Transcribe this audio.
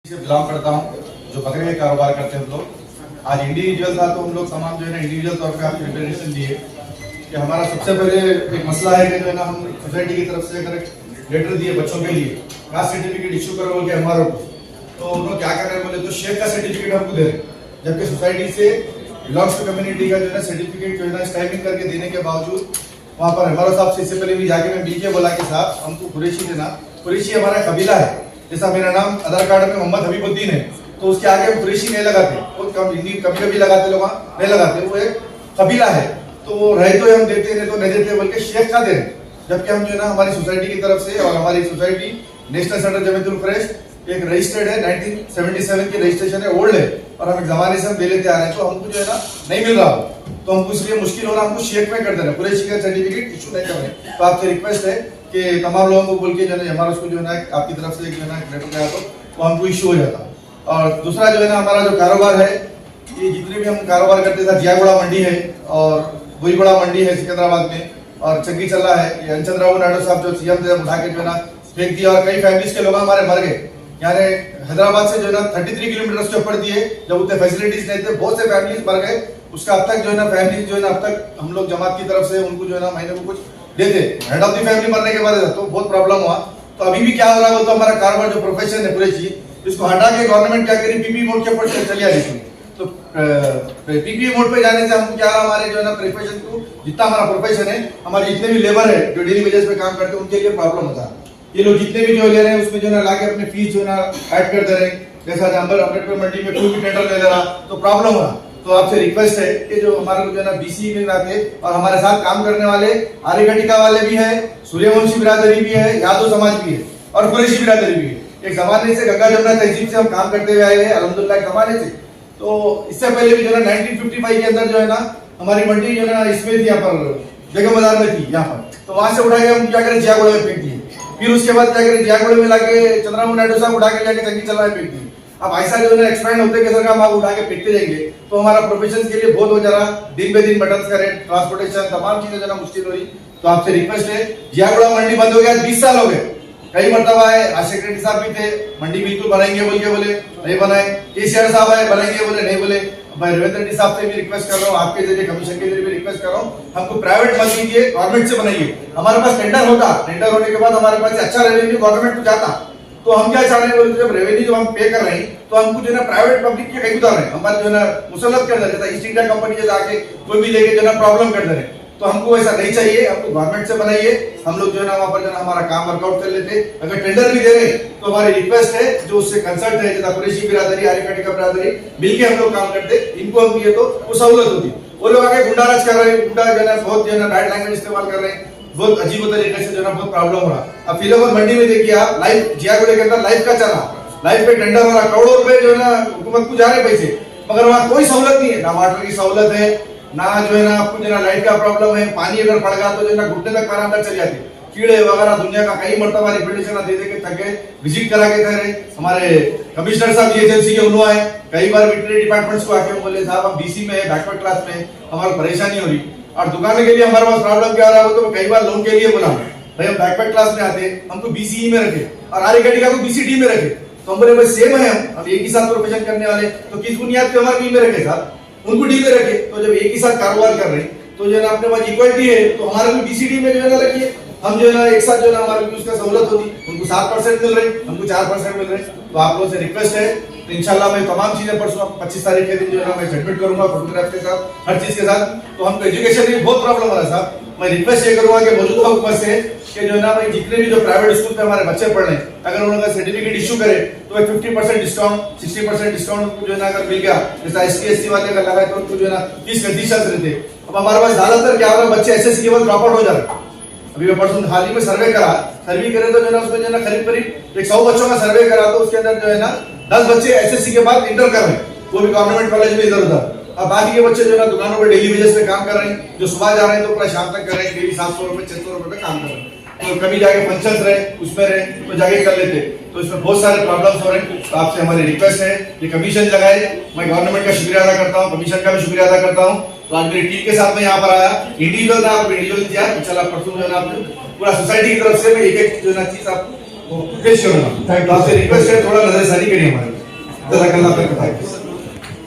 से बिलोंग करता हूँ, जो बकरे का कारोबार करते हैं हम लोग। आज इंडिविजुअल था तो हम लोग तमाम जो है ना इंडिविजुअल तौर पे आपको रिप्रेजेंटेशन दिए कि हमारा सबसे पहले एक मसला है कि जो है ना हम सोसाइटी की तरफ से अगर एक लेटर दिए बच्चों के लिए कास्ट सर्टिफिकेट इशू करो बोल के हमारे को, तो उन्होंने क्या कर रहे हैं बोले तो शेख का सर्टिफिकेट हमको दे रहे हैं, जबकि सोसाइटी से बिलोंग्स टू कम्युनिटी का जो है ना सर्टिफिकेट जो है ना टाइमिंग करके देने के बावजूद वहाँ पर हमारा साहब से इससे पहले भी जाके मैं मिल के बोला कि साहब हमको कुरैशी देना, कुरैशी हमारा कबीला है, जैसा मेरा नाम आधार कार्ड में मोहम्मद हबीबुद्दीन है तो उसके आगे हम कुरैशी नहीं लगाते, वो कभी कभी लगाते लोग नहीं लगाते, वो एक कबीला है तो वो रहे तो हम देते नहीं तो नहीं देते बोल के शेख का दे रहे। जबकि हम जो है ना हमारी सोसाइटी की तरफ से और हमारी society national centre Jamiatul Quraish एक रजिस्टर्ड है, 1977 की रजिस्ट्रेशन है, ओल्ड है और हम एक जमाने से हम दे लेते आ रहे हैं, तो हमको जो है ना नहीं मिल रहा तो हमको इसलिए मुश्किल हो रहा, हमको शेख में कर देना, कुरैशी का सर्टिफिकेट इशू नहीं कर रहे। तो आपसे रिक्वेस्ट है कि तमाम लोगों को बोल के जो है हमारा उसको जो है ना आपकी तरफ से जो है ना लेटर गया तो वो हमको इशू हो जाता। और दूसरा जो है ना हमारा जो कारोबार है, ये जितने भी हम कारोबार करते थे, जियागुड़ा मंडी है और बुईगुड़ा मंडी है सिकंदराबाद में, और चंगी चल्ला है, ये चंद्रबाबू नायडू साहब जो सीएम थे उठा के जो है ना फेंक दिया और कई फैमिलीज के लोग हमारे मर गए। यानी हैदराबाद से जो है ना 33 किलोमीटर उसके ऊपर दिए, जब उतने फैसिलिटीज नहीं थे, बहुत से फैमिलीज मर गए। उसका अब तक जो है ना फैमिली जो है ना अब तक हम लोग जमात की तरफ से उनको जो है ना महीने को कुछ देते, हेड ऑफ द फैमिली मरने के बाद तो बहुत प्रॉब्लम हुआ। तो अभी भी क्या हो रहा है तो हमारा कारोबार जो प्रोफेशन है कुरैशी, इसको हटा के गवर्नमेंट क्या करी पीपी मोड के ऊपर चली आ रही। तो पीपी मोड पे जाने से हमको क्या हमारे जो है ना प्रोफेशन को, जितना हमारा प्रोफेशन है, हमारे जितने भी लेबर है जो डेली वेजेस पे काम करते हैं उनके लिए प्रॉब्लम होता है। ये लोग जितने भी जो ले रहे हैं उसमें जो है ना लाके अपने फीस जो है ना ऐड कर दे रहे हैं, जैसा अम्बेडकर मंडी में कोई भी टेंडर ले ले रहा तो प्रॉब्लम हो रहा। तो आपसे रिक्वेस्ट है कि जो हमारे जो है ना बीसी में आते और हमारे साथ काम करने वाले आर्यघटिका वाले भी है, सूर्यवंशी बिरादरी भी है, यादव समाज भी है और कुरैशी बिरादरी भी है। एक जमाने से गंगा जमुना तहजीब से हम काम करते हुए आए हैं अल्हम्दुलिल्लाह जमाने से। तो इससे पहले भी जो है 1955 के अंदर जो है ना हमारी मंडी जो है ना इसमें थी, यहाँ पर बेगम बाजार में थी यहाँ पर, तो वहां से उठा के हम क्या करें जियागुड़ा में फेंक दिए। फिर उसके बाद क्या करें जियागुड़ा में लाके चंद्रबाबू नायडू साहब उठा के जाके चंगी चला में फेंक दिए। अब ऐसा जो है एक्सपेंड होते के सरकार हम उठा के फेंकते जाएंगे तो हमारा प्रोफेशन के लिए बहुत हो जा रहा, दिन बे दिन मटन का रेट, ट्रांसपोर्टेशन, तमाम चीजें जो मुश्किल हो रही। तो आपसे रिक्वेस्ट है, जियागुड़ा मंडी बंद हो गया 20 साल हो गए, कई मरतबा है, आज सेक्रेटरी साहब भी थे, मंडी बिल्कुल बनाएंगे बोल के बोले नहीं बनाए, केसीआर साहब आए बनाएंगे बोले नहीं बोले। मैं रेवंत रेड्डी साहब से भी रिक्वेस्ट कर रहा हूँ, आपके जरिए कमीशन के जरिए भी रिक्वेस्ट कर रहा हूँ, हमको प्राइवेट मत कीजिए, गवर्नमेंट से बनाइए। हमारे पास टेंडर होता, टेंडर होने के बाद हमारे पास अच्छा रेवेन्यू गवर्नमेंट को जाता, तो हम क्या चाह रहे हैं बोले जब रेवेन्यू जब हम पे कर रहे हैं तो हमको जो है ना प्राइवेट पब्लिक के कहीं उतार रहे हैं, हमारे जो है ना मुसल्लत कर दे रहे, ईस्ट इंडिया कंपनी जैसे आके कोई भी लेके जो है ना प्रॉब्लम कर दे रहे। तो हमको ऐसा नहीं चाहिए, हमको गवर्नमेंट से बनाइए, हम लोग जो है ना वहां पर जो है हमारा काम वर्कआउट कर लेते। अगर टेंडर भी दे रहे तो हमारी रिक्वेस्ट है जो उससे कंसल्ट है जैसा कुरैशी बिरादरी, आर्यघटिका बिरादरी मिलके हम लोग काम करते, इनको हम किए तो वो सहूलत होती। वो लोग आगे गुंडाराज कर रहे हैं, गुंडा जो है ना बहुत जो है ना बैड लैंग्वेज इस्तेमाल कर रहे हैं, बहुत अजीब तरीके से जो है ना बहुत प्रॉब्लम हो रहा। अब फिलहाल मंडी में देखिए आप लाइव जियागुड़ा के अंदर लाइव का चला, लाइव पे टेंडर हो रहा, करोड़ों रुपए जो है ना हुकूमत को जा रहे पैसे, मगर वहाँ कोई सहूलत नहीं है, ना वाटर की सहूलत है, ना जो है ना आपको जो है ना लाइट का प्रॉब्लम है, पानी अगर पड़ गया तो जो है ना घुटने तक पानी अंदर चले जाते, कीड़े वगैरह दुनिया का कई मरतबा रिप्रेजेंटेशन दे के थके, विजिट करा के रहे। हमारे कमिश्नर साहब एजेंसी के उन्होंने आए, कई बार वेटरनरी डिपार्टमेंट्स को आके बोले साहब हम बीसी में है, बैकवर्ड क्लास में हमारी परेशानी हो रही, और दुकान के लिए हमारे पास प्रॉब्लम क्या रहा हो तो कई बार लोन के लिए बोला भाई हम बैकवर्ड क्लास में आते, हमको बीसीई में रखे और आर्यघटिका को बीसीडी में रखे। तो हम बोले भाई सेम है, हम एक ही साथ प्रोफेशन करने वाले, तो किस बुनियाद पे हमारे बी में रखे साहब, उनको डी में रखे। तो जब एक ही साथ कारोबार कर रहे हैं तो जो है ना अपने पास इक्वलिटी है तो हमारे को बीसीडी में जो है ना रखिए, हम जो है ना एक साथ जो है ना हमारे को उसका सहूलत होती, उनको 7% मिल रही, हमको 4% मिल रहे। तो आप लोगों से रिक्वेस्ट है, तो इंशाल्लाह मैं तमाम चीजें परसों 25 तारीख के दिन जो है ना मैं सबमिट करूंगा फोटोग्राफ के साथ, हर चीज के साथ। तो हमको एजुकेशन में बहुत प्रॉब्लम हो रहा है साहब, मैं रिक्वेस्ट ये करूंगा कि मौजूदा हुकूमत से कि जो है ना भाई जितने भी जो प्राइवेट स्कूल पे हमारे बच्चे पढ़ रहे हैं, अगर उनका सर्टिफिकेट इशू करे तो 50% डिस्काउंट, 60% डिस्काउंट जो है ना अगर मिल गया, जैसा ST SC वाले का लगा तो उनको जो है ना 30% रहते। अब हमारे पास ज्यादातर क्या हो रहा है, बच्चे SSC के बाद ड्रॉप आउट हो जा रहे हैं। अभी मैं परसों हाल ही में सर्वे करा, सर्वे करे तो जो है ना उसमें जो है ना करीब 100 बच्चों का सर्वे करा, तो उसके अंदर जो है ना 10 बच्चे SSC के बाद इंटर कर रहे हैं, वो भी गवर्नमेंट कॉलेज में इधर उधर। अब बाकी के बच्चे जो है ना दुकानों पर डेली वेजेस पे काम कर रहे हैं, जो सुबह जा रहे हैं तो पूरा शाम तक कर रहे हैं, डेली 700 रुपए 600 रुपए पे काम कर रहे हैं। तो कभी जाके फंक्शंस रहे उसमें रहे तो जाके कर लेते, तो इसमें बहुत सारे प्रॉब्लम्स हो रहे हैं। तो आपसे हमारी रिक्वेस्ट है कि कमीशन लगाए, मैं गवर्नमेंट का शुक्रिया अदा करता हूँ, कमीशन का भी शुक्रिया अदा करता हूँ। तो आज मेरी टीम के साथ में यहाँ पर आया, इंडिविजुअल था, आप इंडिविजुअल दिया, इंशाल्लाह परसों जो है ना पूरा सोसाइटी की तरफ से मैं एक जो है ना चीज आप प्लीज श्योर, आपसे रिक्वेस्ट है थोड़ा नजरसानी करिए हमारी, जजाकल्लाह खैर।